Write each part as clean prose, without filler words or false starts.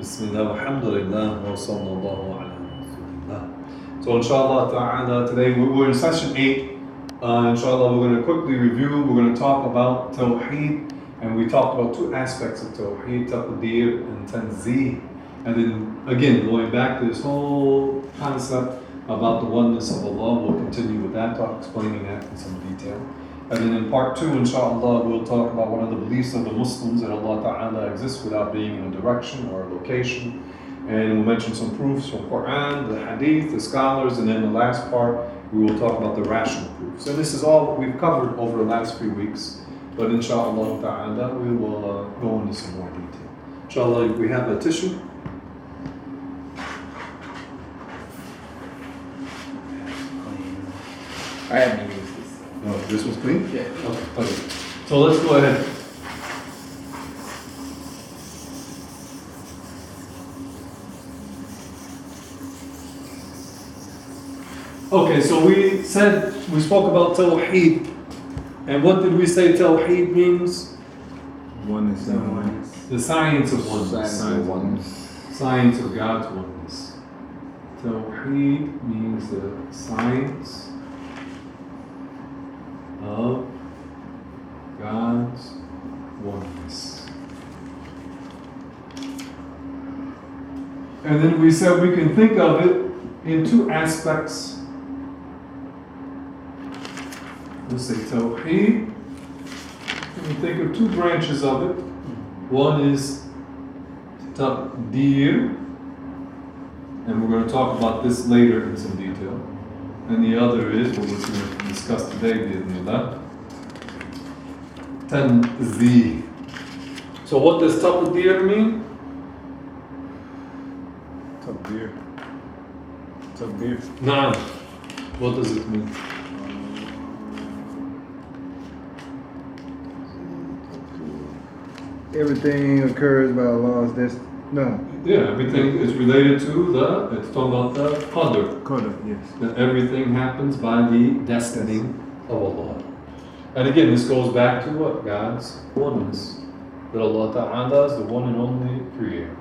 Bismillah, alhamdulillah, wa sallallahu ala rasulillah. So inshallah ta'ala, today we're in session 8. Inshallah, we're going to quickly review, we're going to talk about Tawheed, and we talked about two aspects of Tawheed, Taqdeer and Tanzih. And then again, going back to this whole concept about the oneness of Allah, we'll continue with that, explaining that in some detail. And then in part 2, inshallah, we'll talk about one of the beliefs of the Muslims that Allah Ta'ala exists without being in a direction or a location. And we'll mention some proofs from Qur'an, the Hadith, the scholars, and then the last part, we will talk about the rational proofs. And this is all we've covered over the last few weeks. But inshallah Ta'ala, we will go into some more detail. Inshallah, if we have a tissue. I haven't used this. No, this was clean? Yeah. Okay. So let's go ahead. Okay, so we spoke about Tawheed. And what did we say Tawheed means? Oneness. The science of oneness. Science of God's oneness. Tawheed means the science of God's oneness. And then we said we can think of it in two aspects. Let's say Tawheed. We can think of two branches of it. One is Taqdeer, and we're going to talk about this later in some detail. And the other is what we're going to discuss today, bi'idhnillah, Tanzih. So what does Taqdeer mean? Taqdeer. Naam. What does it mean? Everything occurs by Allah's destiny. No. Yeah, everything is related to it's talking about the Qadr. Qadr, yes. That everything happens by the destiny of Allah. And again, this goes back to what? God's oneness. That Allah Ta'ala is the one and only creator.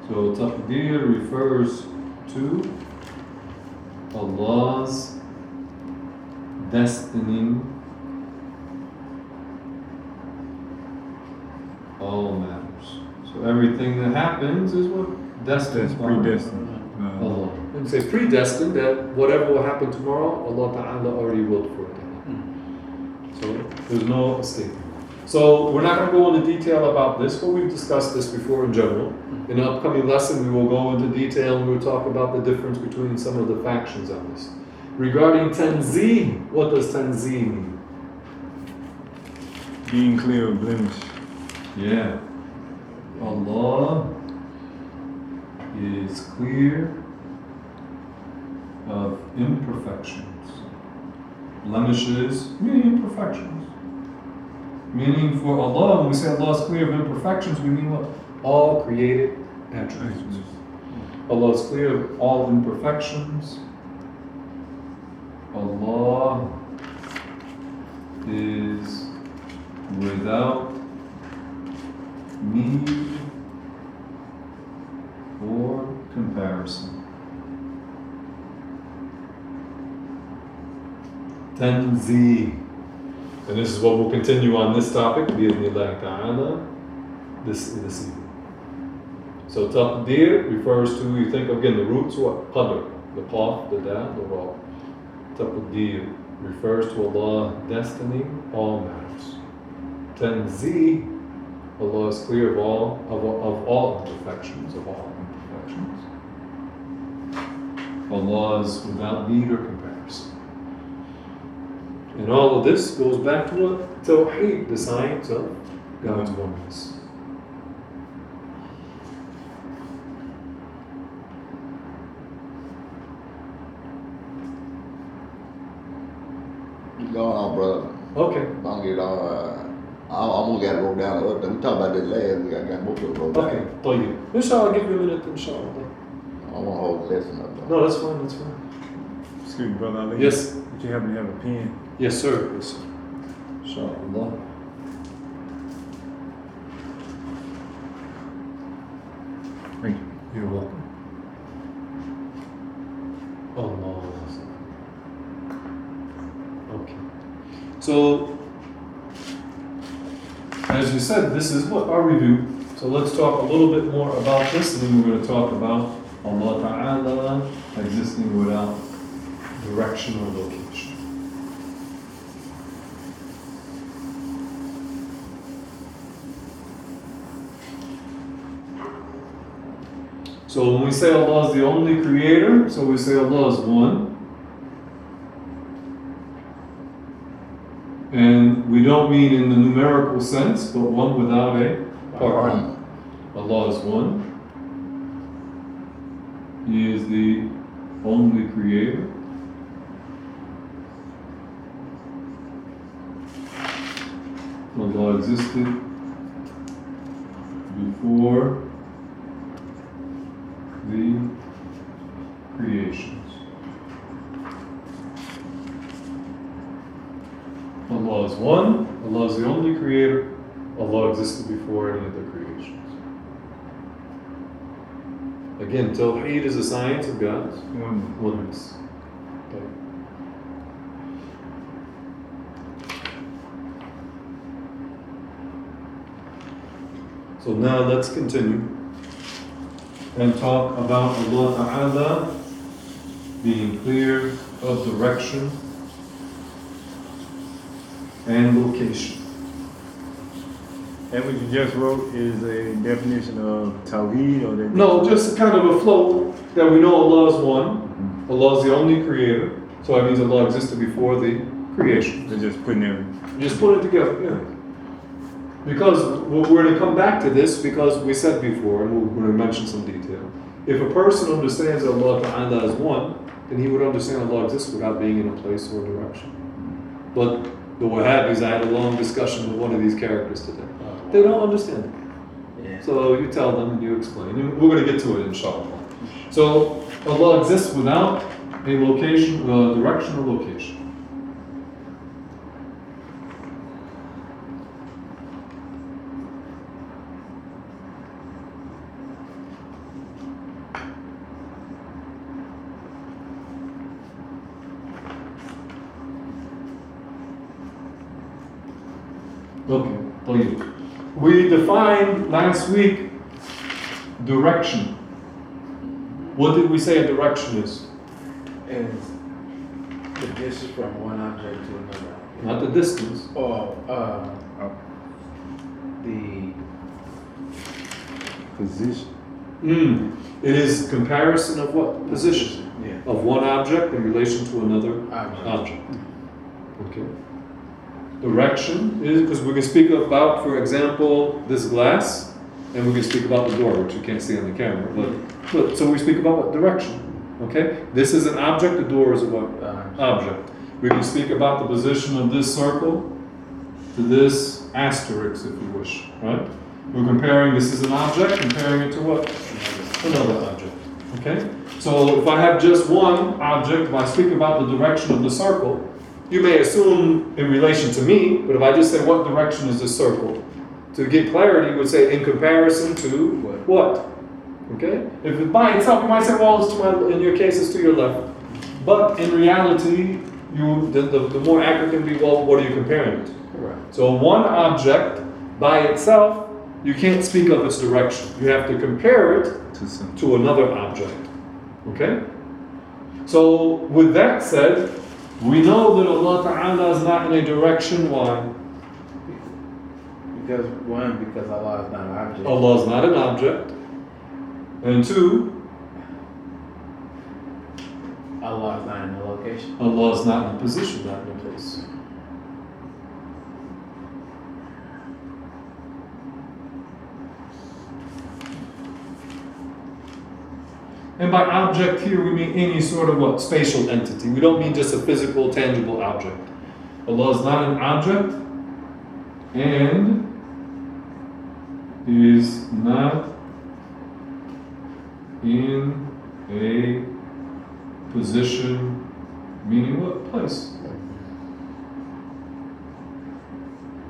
So Taqdeer refers to Allah's destiny all matters. So everything that happens is what? Destined. That's predestined. Allah. And say predestined, that whatever will happen tomorrow, Allah Ta'ala already willed for it to happen. So there's no escape. So we're not going to go into detail about this, but we've discussed this before in general. In the upcoming lesson, we will go into detail and we'll talk about the difference between some of the factions on this. Regarding Tanzih, what does Tanzih mean? Being clear of blemish. Yeah. Allah is clear of imperfections. Blemishes meaning imperfections. Meaning for Allah, when we say Allah is clear of imperfections, we mean what? All created attributes. Allah is clear of all imperfections. Allah is without need or comparison. Tanzih. And this is what we'll continue on this topic, bi'idhnillah ta'ala, this evening. So Taqdeer refers to, you think again, the roots, what? Qadr, the Qaf, the Da, the Ra. Taqdeer refers to Allah, destiny, all matters. Tanzih, Allah is clear of all imperfections, Allah is without need or comparison. And all of this goes back to what? Tawheed, the science of God's oneness. Go on, brother. Okay. Don't get I'm gonna get it rolled down. We talk about this last. We got both of them rolled down. Okay. طيب. Inshallah, give you a minute, inshallah. I don't want to hold the lesson up though. No, that's fine. Excuse me, Brother Ali. Yes. Would you happen to have a pen? Yes, sir. Yes, sir. Inshallah. as you said, this is what our review. So let's talk a little bit more about this, and then we're going to talk about Allah Ta'ala existing without direction or location. So when we say Allah is the only creator, so we say Allah is one. And we don't mean in the numerical sense, but one without a partner. Allah is one. He is the only creator. Allah existed before the creations. Allah is one, Allah is the only creator, Allah existed before any of the creations. Again, Tawheed is a science of God's oneness. Okay. So now let's continue and talk about Allah Ta'ala being clear of direction and location. And what you just wrote is a definition of Tawheed, or that? No, just kind of a flow that we know Allah is one. Allah is the only creator. So that means Allah existed before the creation. They're just putting everything. Just put it together, yeah. Because we're going to come back to this because we said before, and we're going to mention some detail. If a person understands that Allah Ta'ala is one, then he would understand Allah exists without being in a place or direction. But the Wahhabis, I had a long discussion with one of these characters today. They don't understand it. Yeah. So you tell them and you explain. And we're going to get to it, inshallah. So Allah exists without a location, direction or location. Okay, طيب. We defined last week direction. What did we say a direction is? And the distance from one object to another. Not the distance. Or the Position. It is comparison of what? Position. yeah Of one object in relation to another object. object. Okay. Direction is, because we can speak about, for example, this glass, and we can speak about the door, which you can't see on the camera. But so we speak about what? Direction. Okay? This is an object, the door is a what? Object. We can speak about the position of this circle to this asterisk, if you wish. Right? We're comparing, this is an object, comparing it to what? Another object. Okay? So if I have just one object, if I speak about the direction of the circle, you may assume in relation to me, but if I just say what direction is this circle, to get clarity, you would say in comparison to what? Okay? If it's by itself, you might say, well, it's to my, in your case, it's to your left. But in reality, the more accurate can be, well, what are you comparing it to? Correct. So one object by itself, you can't speak of its direction. You have to compare it to another object. Okay? So with that said, we know that Allah Ta'ala is not in a direction. Why? Because Allah is not an object. Allah is not an object. And two, Allah is not in a location. Allah is not in a position, not in a place. And by object here, we mean any sort of what? Spatial entity. We don't mean just a physical, tangible object. Allah is not an object and is not in a position, meaning what? Place.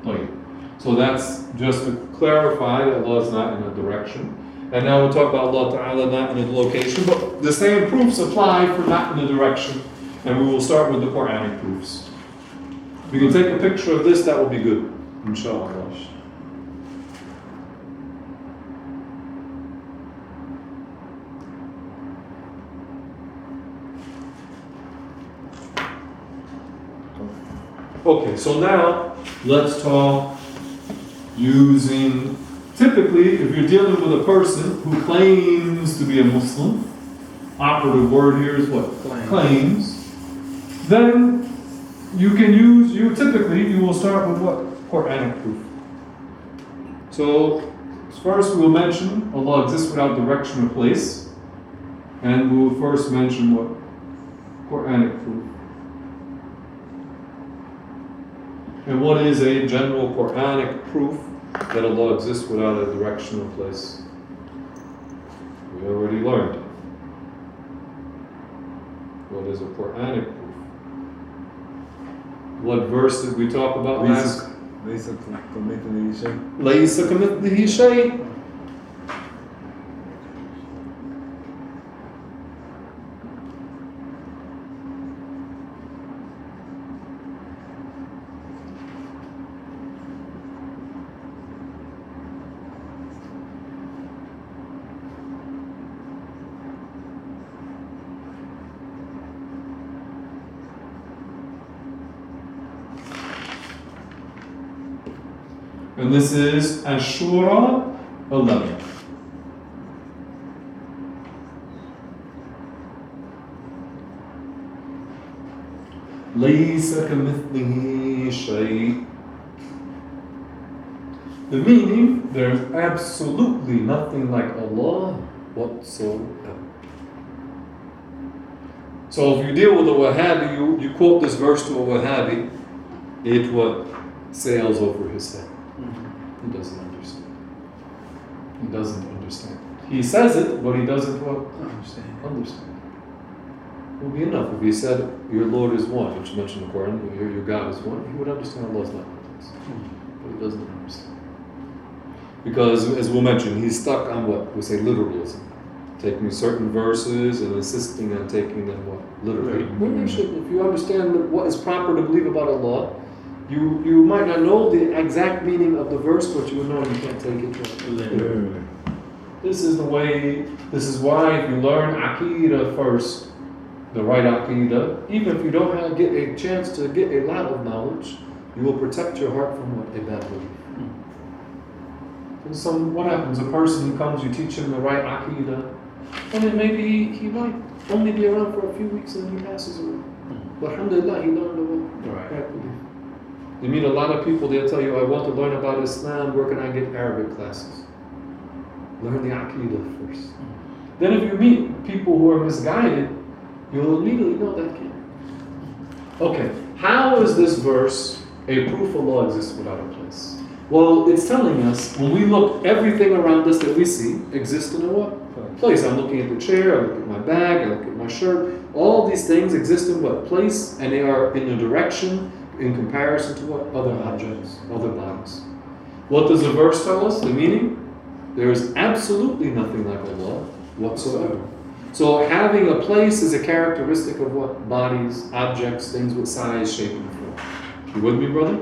Like, so that's just to clarify that Allah is not in a direction. And now we'll talk about Allah Ta'ala not in a location, but the same proofs apply for not in a direction. And we will start with the Quranic proofs. If we can take a picture of this, that will be good, inshallah. Okay, so now let's talk using, typically, if you're dealing with a person who claims to be a Muslim, operative word here is what? Claims. Then you can use, you will start with what? Quranic proof. So, first we will mention Allah exists without direction or place. And we will first mention what? Quranic proof. And what is a general Quranic proof that Allah exists without a direction or place? We already learned. What is a Quranic proof? What verse did we talk about last? ليس كمثله شيء. ليس كمثله شيء. And this is Ashura 11. ليس كمثله شيء. The meaning, there's absolutely nothing like Allah whatsoever. So if you deal with a Wahhabi, you quote this verse to a Wahhabi, it what sails over his head. He doesn't understand. He doesn't understand. He says it, but he doesn't what? Understand. It would be enough if he said, your Lord is one, which you mentioned in the Qur'an, your God is one. He would understand Allah's not one. But he doesn't understand. Because, as we'll mention, he's stuck on what? We say literalism. Taking certain verses and insisting on taking them what? Literally. When they should, if you understand what is proper to believe about Allah, you might not know the exact meaning of the verse, but you know you can't take it literally. This is the way, this is why if you learn Aqidah first, the right Aqidah, even if you don't get a chance to get a lot of knowledge, you will protect your heart from what? A bad belief. What happens? A person who comes, you teach him the right Aqidah, and then maybe he might only be around for a few weeks and he passes away. But alhamdulillah, he learned the right belief. You meet a lot of people, they'll tell you, I want to learn about Islam, where can I get Arabic classes? Learn the Aqidah first. Then if you meet people who are misguided, you'll immediately know that can't. Okay, how is this verse a proof Allah exists without a place? Well, it's telling us, when we look, everything around us that we see exists in a what? Place. I'm looking at the chair, I look at my bag, I look at my shirt. All these things exist in what? Place, and they are in a direction in comparison to what? Other objects, other bodies. What does the verse tell us? The meaning? There is absolutely nothing like Allah whatsoever. So having a place is a characteristic of what? Bodies, objects, things with size, shape, and form. You with me, brother?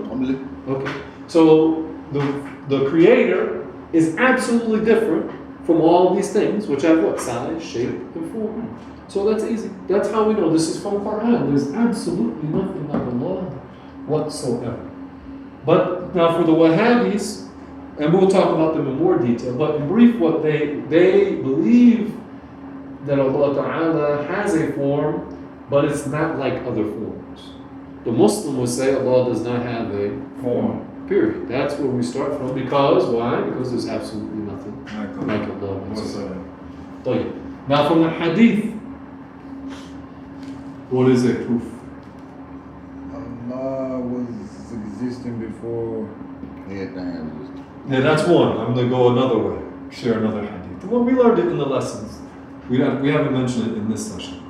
Okay. So the Creator is absolutely different from all these things, which have what? Size, shape, and form. So that's easy. That's how we know this is from Qur'an. There's absolutely nothing like Allah whatsoever. But now for the Wahhabis, and we'll talk about them in more detail, but in brief, what they believe that Allah Ta'ala has a form, but it's not like other forms. The Muslim would say Allah does not have a form. Period. That's where we start from. Because why? Because there's absolutely nothing like Allah whatsoever. Now from the Hadith, what is a proof? Allah was existing before. Yeah, that's one. I'm going to go another way. Share another hadith. Well, we learned it in the lessons. We haven't mentioned it in this session.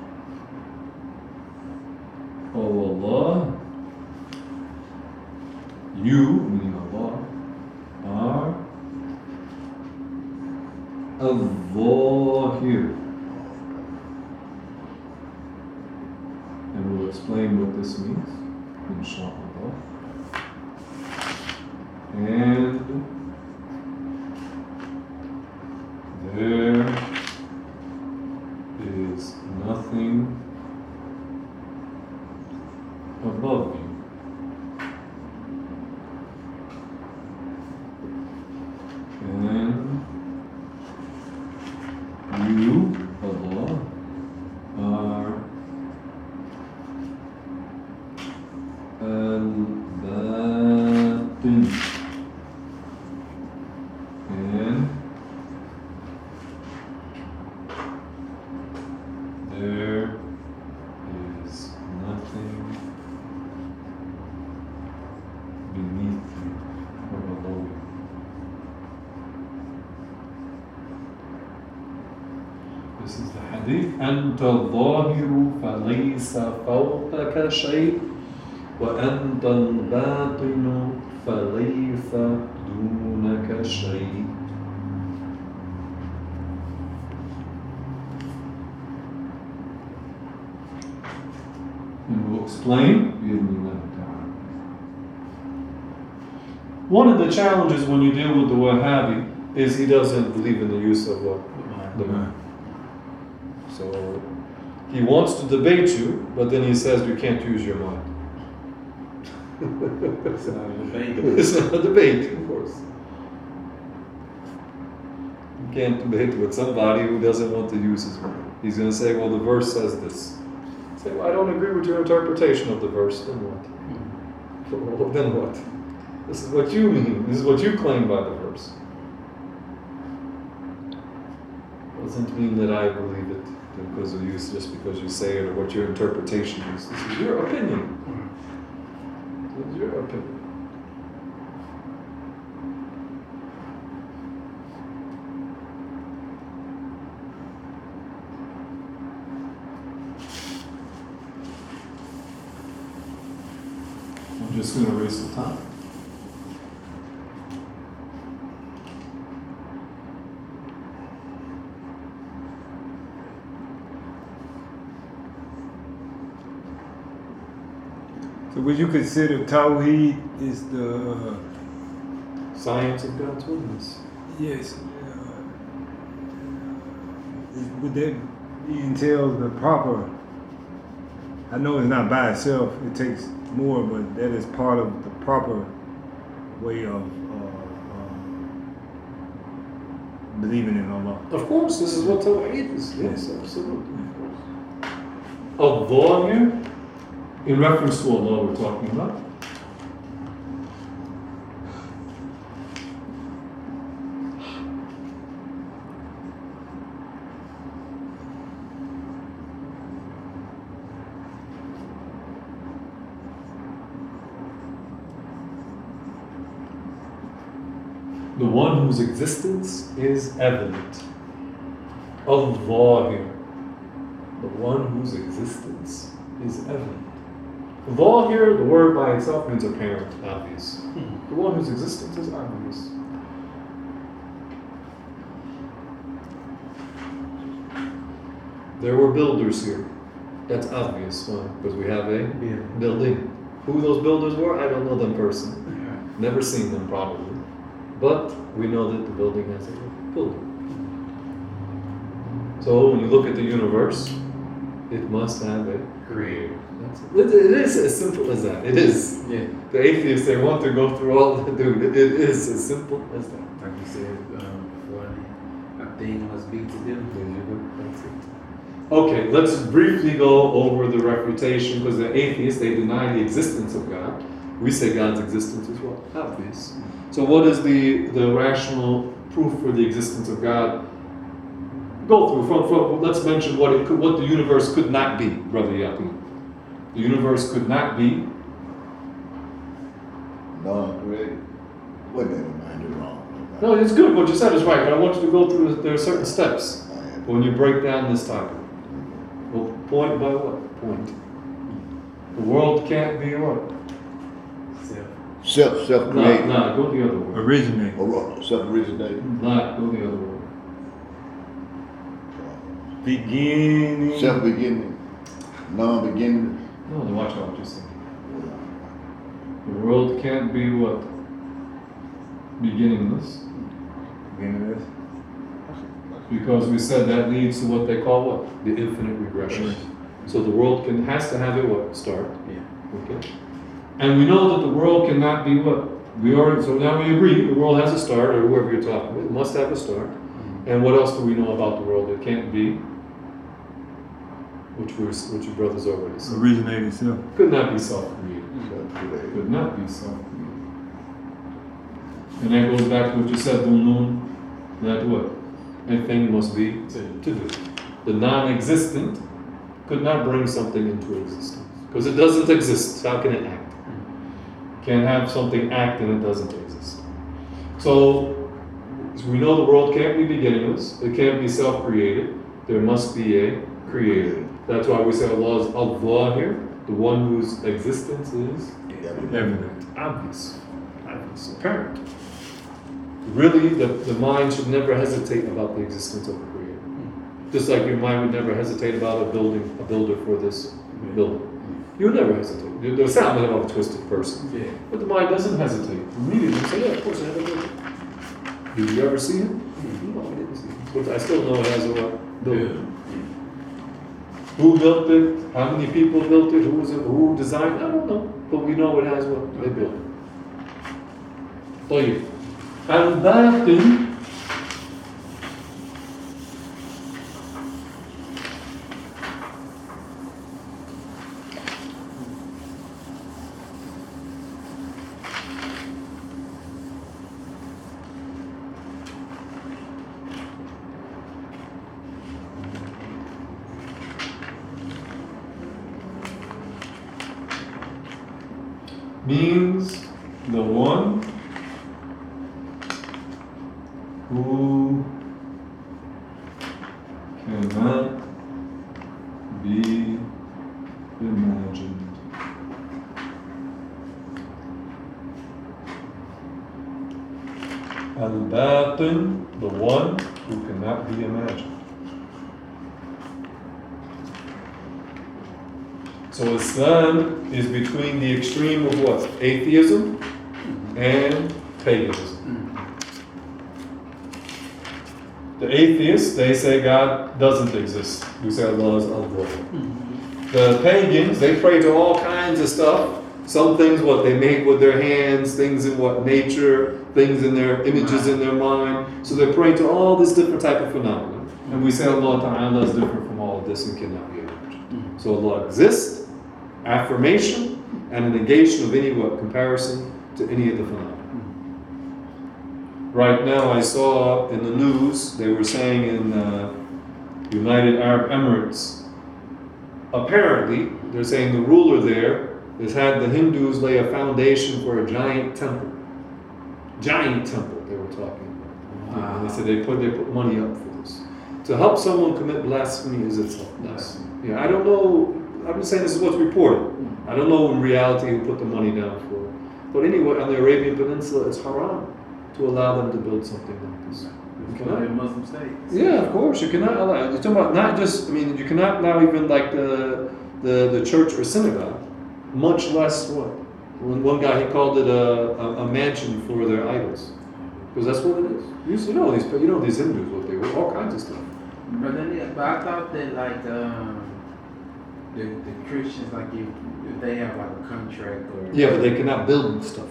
Oh Allah, you, meaning Allah, are al-Zahir. And we'll explain what this means, inshallah. And there is nothing above you. hadith, أنت الظاهر فليس فوقك شيء وأنت الباطن فليس دونك شيء. And we'll explain. One of the challenges when you deal with the Wahhabi is he doesn't believe in the use of what? The mind. So he wants to debate you, but then he says you can't use your mind. It's not a debate. It's not a debate, of course. You can't debate with somebody who doesn't want to use his mind. He's going to say, well, the verse says this. Say, well, I don't agree with your interpretation of the verse. Then what? Well, then what? This is what you mean. This is what you claim by the verse. Doesn't mean that I believe it because of you, just because you say it or what your interpretation is. This is your opinion. This is your opinion. I'm just going to waste the time. So would you consider Tawheed is the Science of God's oneness. yes? Would that entail the proper? I know it's not by itself; it takes more, but that is part of the proper way of believing in Allah. Of course, this is what Tawheed is. Yes, absolutely. Al-Dhahir, in reference to Allah we're talking about. The one whose existence is evident. Al-Dhahir. The one whose existence is evident. Dhahir, the word by itself means apparent, obvious. The one whose existence is obvious. There were builders here. That's obvious. Why? Because we have a building. Who those builders were, I don't know them personally. Never seen them probably. But we know that the building has a builder. So when you look at the universe, it must have a creator. It is as simple as that. It is. Yeah. The atheists, they want to go through all the dude. It is as simple as that. Like you said before, a thing must be to them. That's it. Okay, let's briefly go over the refutation because the atheists, they deny the existence of God. We say God's existence is what? Obvious. So what is the rational proof for the existence of God? Go through from let's mention what the universe could not be, Brother Yaqub. The universe could not be non-created. Wait a minute, man, you're wrong. No, it's good. What you said is right, but I want you to go through. There are certain steps when you break down this topic. Well, point by what? Point. The world can't be what? Self-created. Nah, go the other way. Originate. Or self-originated. Nah, go the other way. Beginning. Self-beginning. Non-beginning. No, then watch out what you say. The world can't be what? Beginningless. Beginningless. Because we said that leads to what they call what? The infinite regression. So the world has to have a what? Start. Yeah. Okay. And we know that the world cannot be what? So now we agree the world has a start, or whoever you're talking with, it must have a start. Mm-hmm. And what else do we know about the world? It can't be, which your brothers already said. Originate itself. Could not be self-created. Could not be self-created. And that goes back to what you said, Dunun, that what? Anything must be to do. The non-existent could not bring something into existence. Because it doesn't exist. How can it act? Can't have something act and it doesn't exist. So we know the world can't be beginningless. It can't be self-created. there must be a creator. That's why we say Allah is Allah here, the one whose existence is Evident. obvious, apparent. Really, the mind should never hesitate about the existence of a creator. Just like your mind would never hesitate about a builder for this building. You would never hesitate. The sound of a twisted person. Yeah. But the mind doesn't hesitate. Immediately say, yeah, of course I have a builder. Did you ever see him? No, I didn't see him. But I still know it has a builder. Who built it? How many people built it? Who designed it? I don't know. But we know it has what they built. طيب. الباطن means the one who cannot be imagined. Al-Batin, the one who cannot be imagined. So Islam is between the extreme of what? Atheism and paganism. The atheists, they say God doesn't exist. We say Allah is Allah. The pagans, they pray to all kinds of stuff. Some things what they make with their hands, things in what nature, things in their images in their mind. So they pray to all this different type of phenomena. And we say Allah Ta'ala is different from all of this and cannot be imagined. So Allah exists, affirmation, and a negation of any comparison to any of the phenomena. Right now, I saw in the news, they were saying in United Arab Emirates, apparently, they're saying the ruler there has had the Hindus lay a foundation for a giant temple. Giant temple, they were talking about. Wow. And they said they put money up for this. To help someone commit blasphemy is itself blasphemy. Yeah, I don't know, I'm just saying this is what's reported. I don't know in reality who put the money down for it. But anyway, on the Arabian Peninsula, it's haram to allow them to build something like this. You cannot. In Muslim states. Yeah, of course. You cannot allow. You're talking about not just. I mean, you cannot allow even like the church or synagogue, much less what. When one guy he called it a mansion for their idols, because that's what it is. You know these Hindus what they were all kinds of stuff. But I thought that like the Christians like if they have like a contract or Yeah, but they cannot build stuff.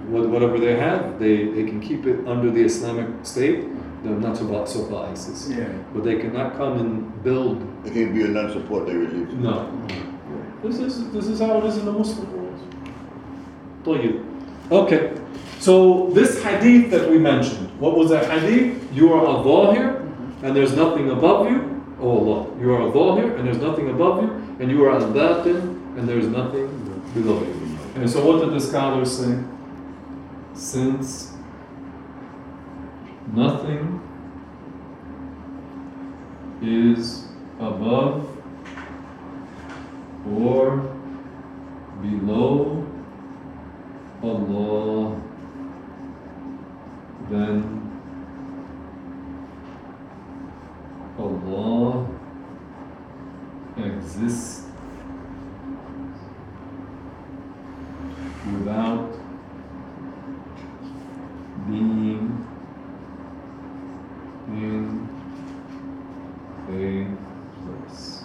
Whatever they have, they can keep it under the Islamic State. They're not about so-called ISIS. Yeah. But they cannot come and build. They can't be a non-support their religion. No. This is how it is in the Muslim world. طيب. Okay. So this hadith that we mentioned, what was that hadith? You are a zahir and there's nothing above you. Oh Allah. You are a zahir and there's nothing above you, and you are al-batin and there's nothing below you. And so what did the scholars say? Since nothing is above or below Allah, then Allah exists without being in a place.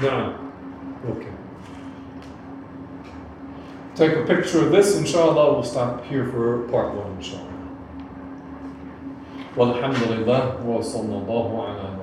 Now, okay. Take a picture of this, inshallah. We'll stop here for part 1, inshallah. Walhamdulillah wa sallallahu ala